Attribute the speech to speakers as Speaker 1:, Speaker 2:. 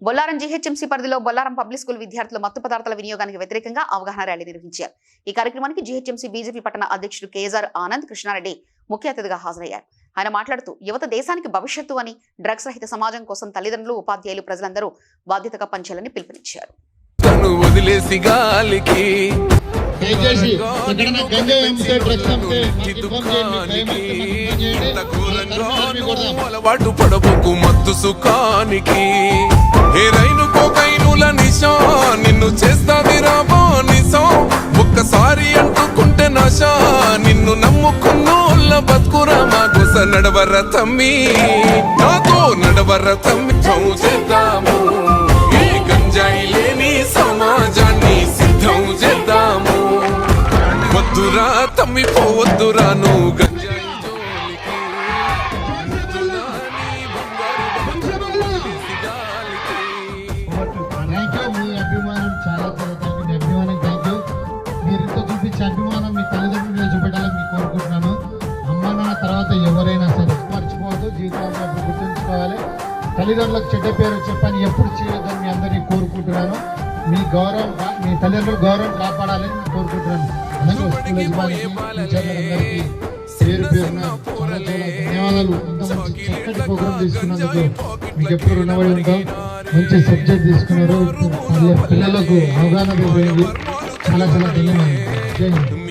Speaker 1: Bollaram GHMC పరిధిలో Bollaram public school విద్యార్థులు మత్తు పదార్థాల వినియోగానికి వ్యతిరేకంగా అవగాహన ర్యాలీ నిర్వహించారు. ఈ కార్యక్రమానికి జీహెచ్ఎంసీ బీజేపీ పట్టణ అధ్యక్షుడు కేజర్ ఆనంద్ కృష్ణారెడ్డి ముఖ్య అతిథిగా హాజరయ్యారు. ఆయన మాట్లాడుతూ యువత దేశానికి భవిష్యత్తు అని, డ్రగ్స్ రహిత సమాజం కోసం తల్లిదండ్రులు, ఉపాధ్యాయులు, ప్రజలందరూ బాధ్యతగా పనిచేయాలని పిలుపునిచ్చారు.
Speaker 2: అలవాటు పడబోకు మత్తు సుఖానికి, ఏ రైలు కోకైనుల నిశా నిన్ను చేస్తాది రాబో నిశం. ఒక్కసారి అంటుకుంటే నశా నిన్ను నమ్ముకున్నోళ్ళ బతుకురా మా గుస. నడవర తమ్మి నాతో నడవర తమ్మి చేద్దాము, ఈ గంజాయి లేని సమాజాన్ని సిద్ధం చేద్దాము. వద్దురా తమ్మి పోవద్దురా నువ్వు గంజాయి
Speaker 3: అభిమానం మీ తల్లిదండ్రులు చూపెట్టాలని మీకు కోరుకుంటున్నాను. అమ్మ నాన్న తర్వాత ఎవరైనా సరే మర్చిపోవద్దు, జీవితంలో గుర్తుంచుకోవాలి. తల్లిదండ్రులకు చెడ్డ పేరు చెప్పని ఎప్పుడు చేయొద్దని మీ అందరినీ కోరుకుంటున్నాను. మీ గౌరవం, మీ తల్లిదండ్రుల గౌరవం కాపాడాలని కోరుకుంటున్నాను. పేరు పేరున చాలా చాలా ధన్యవాదాలు. ఇంత మంచి చక్కటి ప్రోగ్రాం తీసుకున్నందుకు మీకు ఎప్పుడు రుణపడి ఉంటాం. మంచి సబ్జెక్ట్ తీసుకున్నారు, పిల్లలకు అవగాహన పెరిగింది. చాలా చాలా ధన్యవాదాలు. జై హింద్.